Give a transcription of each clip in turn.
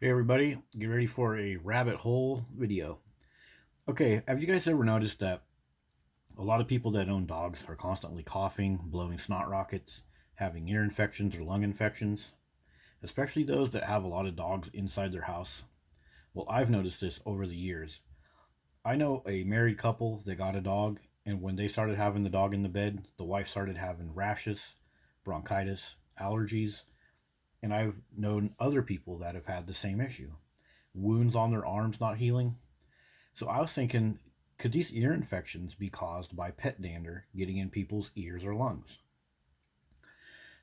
Hey everybody, get ready for a rabbit hole video. Okay, have you guys ever noticed that a lot of people that own dogs are constantly coughing, blowing snot rockets, having ear infections or lung infections, especially those that have a lot of dogs inside their house? Well, I've noticed this over the years. I know a married couple that got a dog, and when they started having the dog in the bed, the wife started having rashes, bronchitis, allergies, and I've known other people that have had the same issue. Wounds on their arms not healing. So I was thinking, could these ear infections be caused by pet dander getting in people's ears or lungs?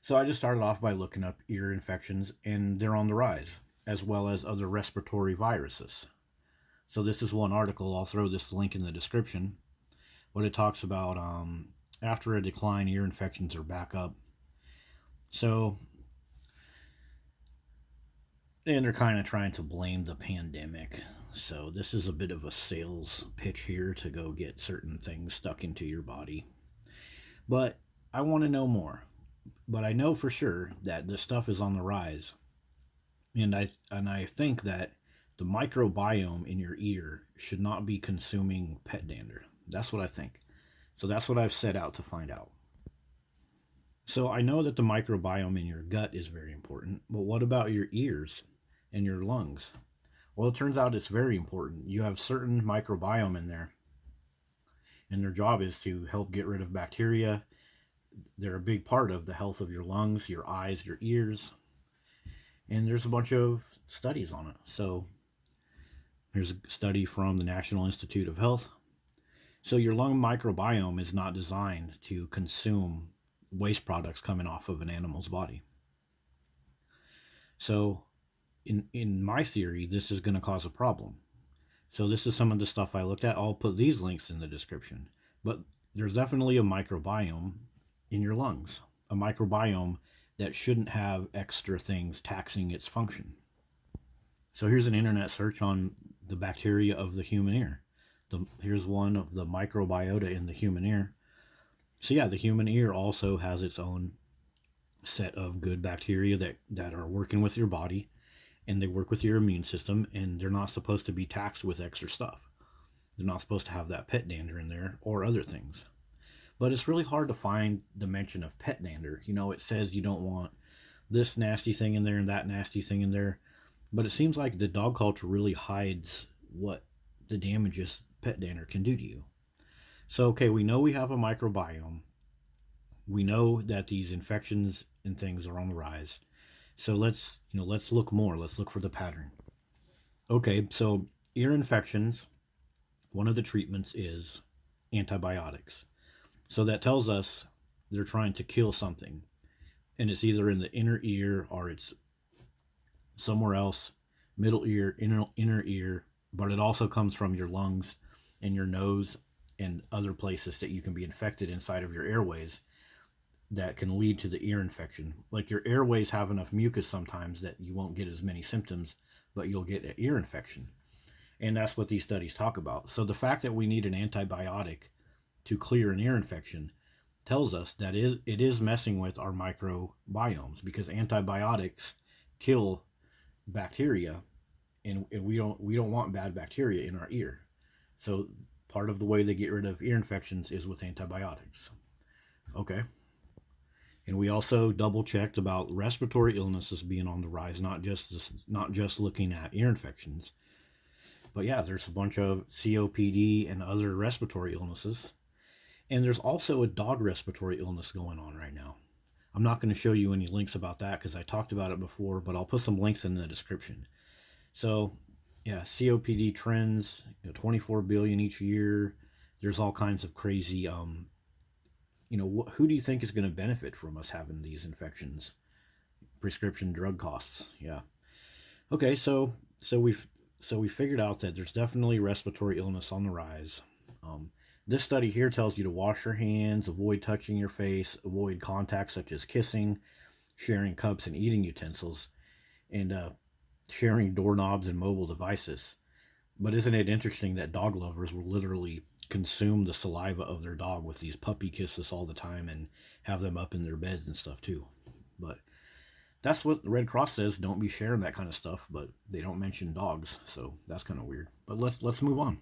So I just started off by looking up ear infections, and they're on the rise, as well as other respiratory viruses. So this is one article. I'll throw this link in the description. What it talks about after a decline, ear infections are back up. So, and they're kind of trying to blame the pandemic. So this is a bit of a sales pitch here to go get certain things stuck into your body. But I want to know more. But I know for sure that this stuff is on the rise. And I think that the microbiome in your ear should not be consuming pet dander. That's what I think. So that's what I've set out to find out. So I know that the microbiome in your gut is very important, but what about your ears and your lungs? Well, it turns out it's very important. You have certain microbiome in there, and their job is to help get rid of bacteria. They're a big part of the health of your lungs, your eyes, your ears, and there's a bunch of studies on it. So here's a study from the National Institute of Health. So your lung microbiome is not designed to consume waste products coming off of an animal's body. So in my theory, this is going to cause a problem. So this is some of the stuff I looked at. I'll put these links in the description. But there's definitely a microbiome in your lungs, a microbiome that shouldn't have extra things taxing its function. So here's an internet search on the bacteria of the human ear. Here's one of the microbiota in the human ear. So yeah, the human ear also has its own set of good bacteria that are working with your body, and they work with your immune system, and they're not supposed to be taxed with extra stuff. They're not supposed to have that pet dander in there or other things. But it's really hard to find the mention of pet dander. You know, it says you don't want this nasty thing in there and that nasty thing in there. But it seems like the dog culture really hides what the damages pet dander can do to you. So, okay, we know we have a microbiome. We know that these infections and things are on the rise. So let's look more. Let's look for the pattern. Okay, so ear infections, one of the treatments is antibiotics. So that tells us they're trying to kill something. And it's either in the inner ear or it's somewhere else, middle ear, inner ear, but it also comes from your lungs and your nose and other places that you can be infected inside of your airways that can lead to the ear infection. Like your airways have enough mucus sometimes that you won't get as many symptoms, but you'll get an ear infection. And that's what these studies talk about. So the fact that we need an antibiotic to clear an ear infection tells us that it is messing with our microbiomes, because antibiotics kill bacteria, and we don't want bad bacteria in our ear. So part of the way they get rid of ear infections is with antibiotics. Okay. And we also double checked about respiratory illnesses being on the rise, not just looking at ear infections. But yeah, there's a bunch of COPD and other respiratory illnesses. And there's also a dog respiratory illness going on right now. I'm not going to show you any links about that because I talked about it before, but I'll put some links in the description. So yeah, COPD trends, 24 billion each year. There's all kinds of crazy who do you think is going to benefit from us having these infections? Prescription drug costs. Yeah. Okay, so we figured out that there's definitely respiratory illness on the rise. This study here tells you to wash your hands, avoid touching your face, avoid contact such as kissing, sharing cups and eating utensils, and sharing doorknobs and mobile devices. But isn't it interesting that dog lovers will literally consume the saliva of their dog with these puppy kisses all the time and have them up in their beds and stuff too? But That's what the Red Cross says. Don't be sharing that kind of stuff, but they don't mention dogs, so that's kind of weird. But let's move on.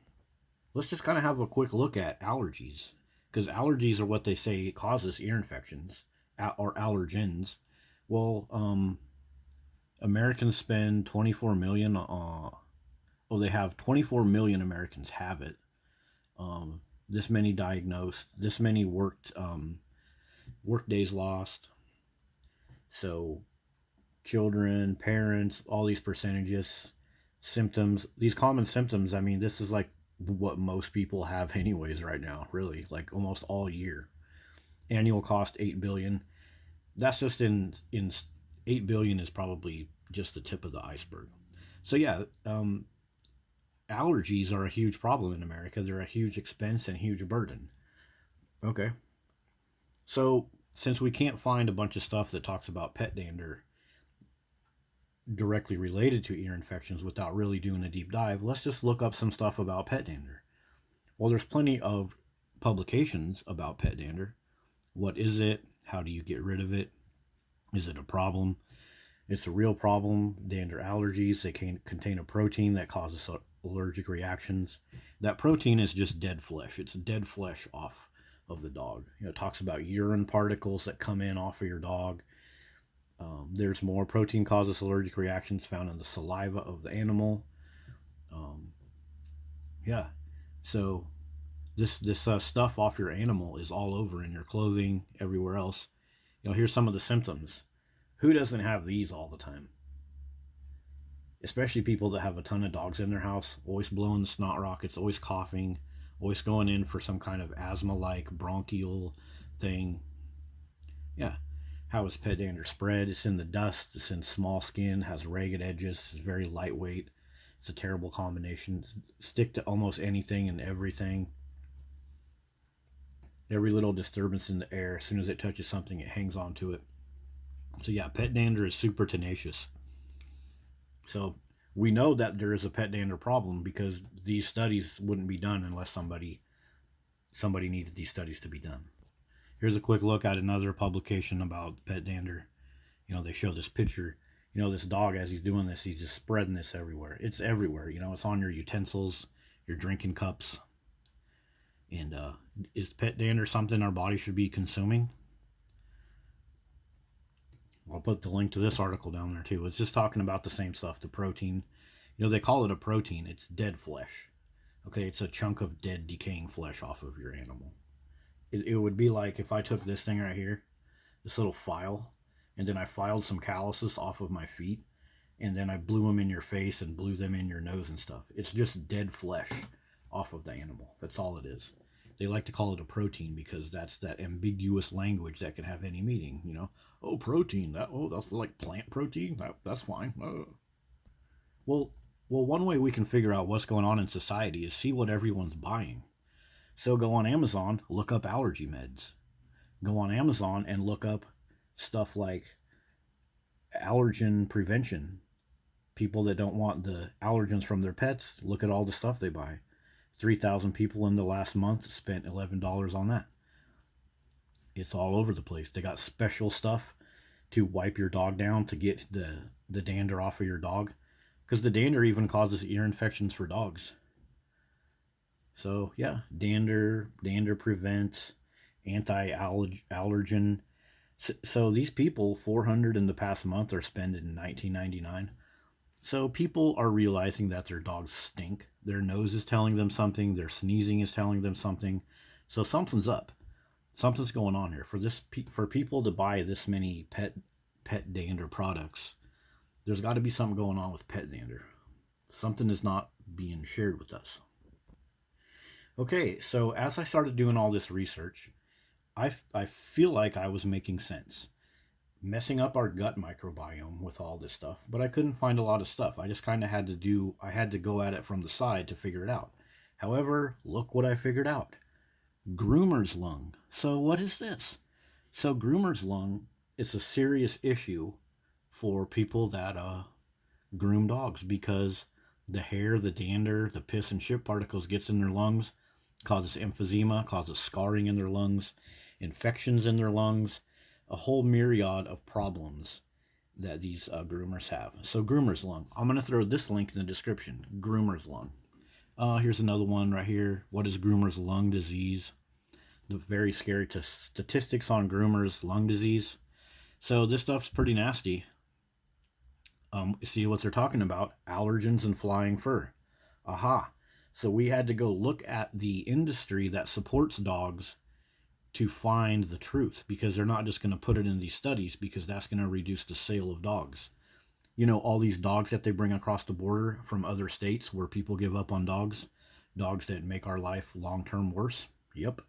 Let's just kind of have a quick look at allergies, because allergies are what they say causes ear infections or allergens. Well, Americans spend 24 million. They have 24 million Americans have it. This many diagnosed. This many work days lost. So children, parents, all these percentages, symptoms, these common symptoms. I mean, this is like what most people have anyways right now, really, like almost all year. Annual cost 8 billion. That's just in 8 billion is probably just the tip of the iceberg. So yeah, allergies are a huge problem in America. They're a huge expense and huge burden. Okay. So since we can't find a bunch of stuff that talks about pet dander directly related to ear infections without really doing a deep dive, let's just look up some stuff about pet dander. Well, there's plenty of publications about pet dander. What is it? How do you get rid of it? Is it a problem? It's a real problem. Dander allergies, they can contain a protein that causes allergic reactions. That protein is just dead flesh. It's dead flesh off of the dog. It talks about urine particles that come in off of your dog. There's more. Protein causes allergic reactions found in the saliva of the animal. Um, yeah. So this stuff off your animal is all over in your clothing, everywhere else. Here's some of the symptoms. Who doesn't have these all the time? Especially people that have a ton of dogs in their house, always blowing the snot rockets, always coughing, always going in for some kind of asthma-like bronchial thing. Yeah. How is pet dander spread? It's in the dust, it's in small skin, has ragged edges, it's very lightweight. It's a terrible combination. Stick to almost anything and everything. Every little disturbance in the air, as soon as it touches something, it hangs on to it. So yeah, pet dander is super tenacious. So we know that there is a pet dander problem because these studies wouldn't be done unless somebody needed these studies to be done. Here's a quick look at another publication about pet dander. They show this picture. This dog, as he's doing this, he's just spreading this everywhere. It's everywhere. It's on your utensils, your drinking cups. And is pet dander something our body should be consuming? I'll put the link to this article down there too. It's just talking about the same stuff, the protein. They call it a protein. It's dead flesh. Okay, it's a chunk of dead, decaying flesh off of your animal. It would be like if I took this thing right here, this little file, and then I filed some calluses off of my feet, and then I blew them in your face and blew them in your nose and stuff. It's just dead flesh off of the animal. That's all it is. They like to call it a protein because that's that ambiguous language that can have any meaning. Oh, protein. That's like plant protein. That's fine. Well, one way we can figure out what's going on in society is see what everyone's buying. So go on Amazon, look up allergy meds. Go on Amazon and look up stuff like allergen prevention. People that don't want the allergens from their pets, look at all the stuff they buy. 3,000 people in the last month spent $11 on that. It's all over the place. They got special stuff to wipe your dog down to get the dander off of your dog. Because the dander even causes ear infections for dogs. So yeah, dander prevent, anti-allergen. So these people, 400 in the past month, are spent in $19.99. So people are realizing that their dogs stink. Their nose is telling them something. Their sneezing is telling them something. So something's up. Something's going on here. For people to buy this many pet dander products, there's got to be something going on with pet dander. Something is not being shared with us. Okay, so as I started doing all this research, I feel like I was making sense. Messing up our gut microbiome with all this stuff, but I couldn't find a lot of stuff. I just kind of had to go at it from the side to figure it out. However, look what I figured out. Groomer's lung. So what is this? So groomer's lung is a serious issue for people that groom dogs because the hair, the dander, the piss and shit particles gets in their lungs, causes emphysema, causes scarring in their lungs, infections in their lungs, a whole myriad of problems that these groomers have. So groomer's lung. I'm going to throw this link in the description. Groomer's lung. Here's another one right here. What is groomer's lung disease? The very scary statistics on groomers' lung disease. So this stuff's pretty nasty. See what they're talking about? Allergens and flying fur. Aha. So we had to go look at the industry that supports dogs to find the truth, because they're not just going to put it in these studies, because that's going to reduce the sale of dogs. You know, all these dogs that they bring across the border from other states where people give up on dogs that make our life long-term worse. Yep.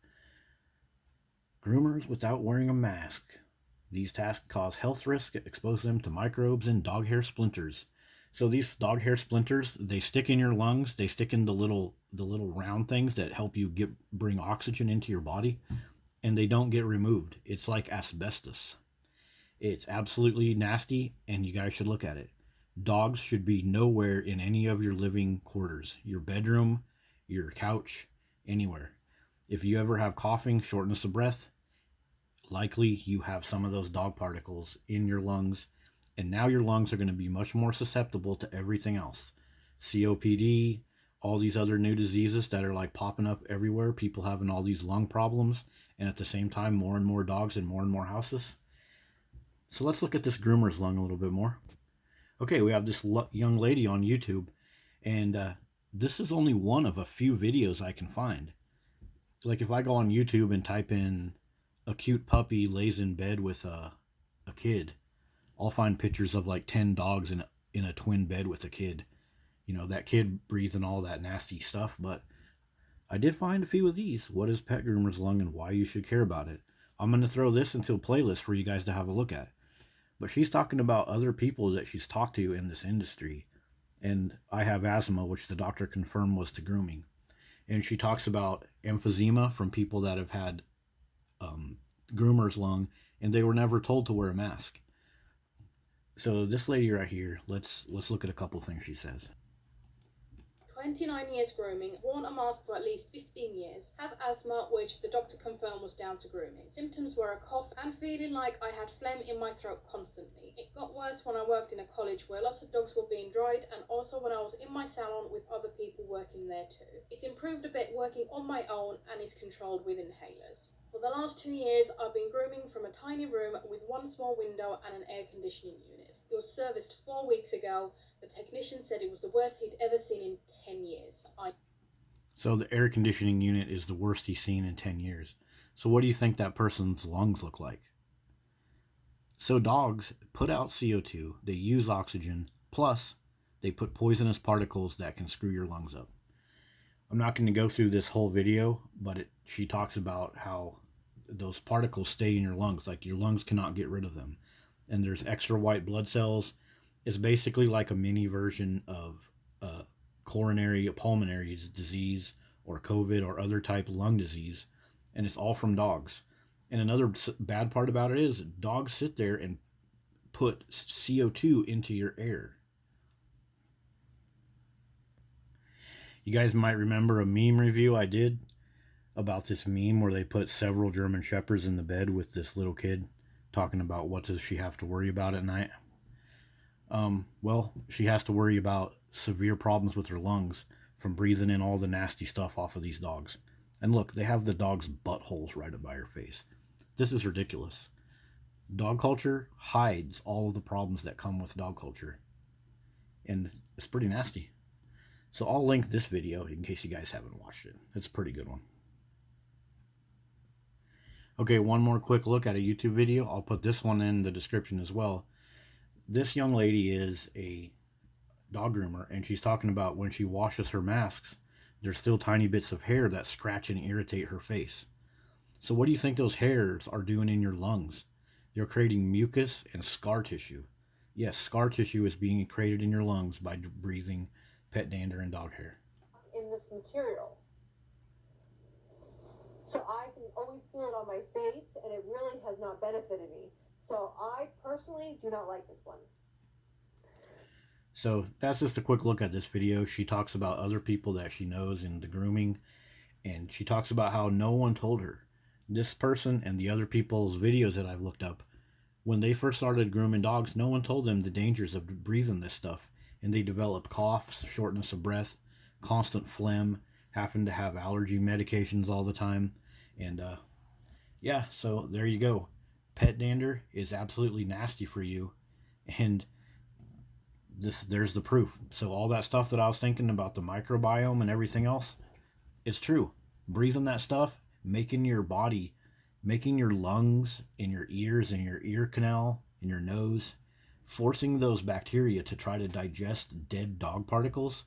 Groomers without wearing a mask. These tasks cause health risk, expose them to microbes and dog hair splinters. So these dog hair splinters, they stick in your lungs. They stick in the little round things that help you bring oxygen into your body, and they don't get removed. It's like asbestos. It's absolutely nasty, and you guys should look at it. Dogs should be nowhere in any of your living quarters, your bedroom, your couch, anywhere. If you ever have coughing, shortness of breath, likely you have some of those dog particles in your lungs, and now your lungs are going to be much more susceptible to everything else. COPD, all these other new diseases that are like popping up everywhere, people having all these lung problems, and at the same time more and more dogs and more houses. So let's look at this groomer's lung a little bit more. Okay, we have this young lady on YouTube, and this is only one of a few videos I can find. Like if I go on YouTube and type in a cute puppy lays in bed with a kid, I'll find pictures of like 10 dogs in a twin bed with a kid. You know, that kid breathing all that nasty stuff. But I did find a few of these. What is pet groomer's lung and why you should care about it? I'm going to throw this into a playlist for you guys to have a look at. But she's talking about other people that she's talked to in this industry. And I have asthma, which the doctor confirmed was to grooming. And she talks about emphysema from people that have had groomer's lung, and they were never told to wear a mask. So this lady right here, let's look at a couple things she says. 29 years grooming, worn a mask for at least 15 years, have asthma, which the doctor confirmed was down to grooming. Symptoms were a cough and feeling like I had phlegm in my throat constantly. It got worse when I worked in a college where lots of dogs were being dried, and also when I was in my salon with other people working there too. It's improved a bit working on my own and is controlled with inhalers. For the last 2 years, I've been grooming from a tiny room with one small window and an air conditioning unit. It was serviced 4 weeks ago. The technician said it was the worst he'd ever seen in 10 years. So the air conditioning unit is the worst he's seen in 10 years. So what do you think that person's lungs look like? So dogs put out CO2, they use oxygen, plus they put poisonous particles that can screw your lungs up. I'm not going to go through this whole video, but she talks about how those particles stay in your lungs, like your lungs cannot get rid of them. And there's extra white blood cells. It's basically like a mini version of coronary pulmonary disease or COVID or other type lung disease, and it's all from dogs. And another bad part about it is dogs sit there and put CO2 into your air. You guys might remember a meme review I did about this meme where they put several German Shepherds in the bed with this little kid talking about what does she have to worry about at night. Well, she has to worry about severe problems with her lungs from breathing in all the nasty stuff off of these dogs. And look, they have the dog's buttholes right up by her face. This is ridiculous. Dog culture hides all of the problems that come with dog culture. And it's pretty nasty. So I'll link this video in case you guys haven't watched it. It's a pretty good one. Okay, one more quick look at a YouTube video. I'll put this one in the description as well. This young lady is a dog groomer, and she's talking about when she washes her masks, there's still tiny bits of hair that scratch and irritate her face. So what do you think those hairs are doing in your lungs? They're creating mucus and scar tissue. Yes, scar tissue is being created in your lungs by breathing pet dander and dog hair. In this material. So I can always feel it on my face, and it really has not benefited me. So I personally do not like this one. So that's just a quick look at this video. She talks about other people that she knows in the grooming, and she talks about how no one told her. This person and the other people's videos that I've looked up, When they first started grooming dogs, no one told them the dangers of breathing this stuff, and they developed coughs, shortness of breath, constant phlegm, having to have allergy medications all the time. And yeah, so there you go. Pet dander is absolutely nasty for you, and there's the proof. So all that stuff that I was thinking about the microbiome and everything else, it's true. Breathing that stuff, making your body, making your lungs and your ears and your ear canal and your nose, forcing those bacteria to try to digest dead dog particles,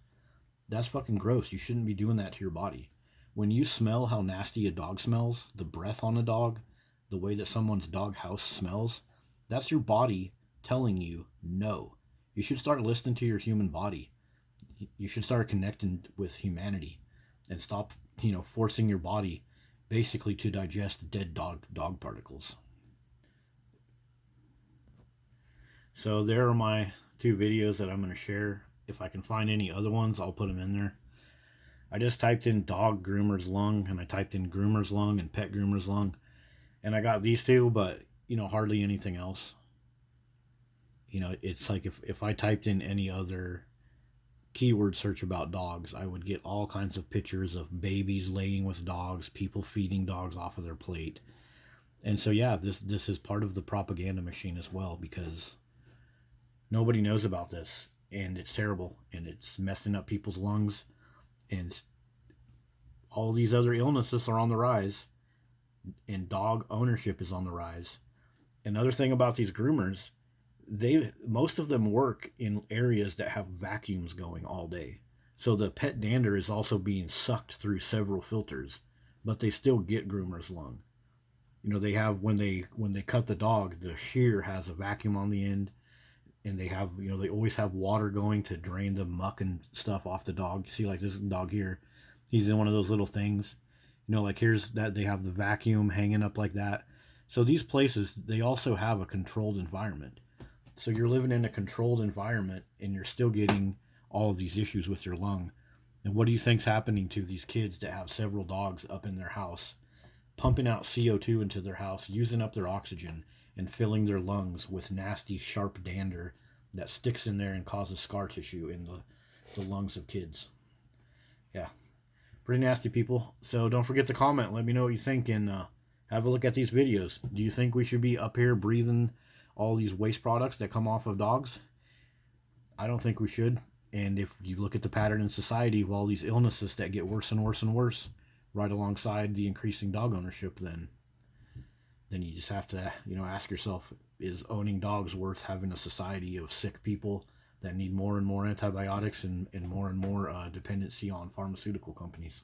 that's fucking gross. You shouldn't be doing that to your body. When you smell how nasty a dog smells, the breath on a dog, the way that someone's dog house smells, that's your body telling you no. You should start listening to your human body. You should start connecting with humanity and stop, forcing your body basically to digest dead dog particles. So there are my 2 videos that I'm going to share. If I can find any other ones, I'll put them in there. I just typed in dog groomer's lung, and I typed in groomer's lung and pet groomer's lung, and I got these 2, but hardly anything else. It's like if I typed in any other keyword search about dogs, I would get all kinds of pictures of babies laying with dogs, people feeding dogs off of their plate. And so yeah, this is part of the propaganda machine as well, because nobody knows about this, and it's terrible, and it's messing up people's lungs, and all these other illnesses are on the rise, and dog ownership is on the rise. Another thing about these groomers, most of them work in areas that have vacuums going all day. So the pet dander is also being sucked through several filters, but they still get groomer's lung. They have, when they cut the dog, the shear has a vacuum on the end, and they have, they always have water going to drain the muck and stuff off the dog. You see, like this dog here, he's in one of those little things. Like here's that, they have the vacuum hanging up like that. So these places, they also have a controlled environment. So you're living in a controlled environment, and you're still getting all of these issues with your lung. And what do you think's happening to these kids that have several dogs up in their house, pumping out CO2 into their house, using up their oxygen, and filling their lungs with nasty, sharp dander that sticks in there and causes scar tissue in the lungs of kids? Yeah, pretty nasty, people. So don't forget to comment. Let me know what you think, and have a look at these videos. Do you think we should be up here breathing all these waste products that come off of dogs? I don't think we should. And if you look at the pattern in society of all these illnesses that get worse and worse and worse, right alongside the increasing dog ownership, then you just have to, ask yourself, is owning dogs worth having a society of sick people that need more and more antibiotics and more dependency on pharmaceutical companies?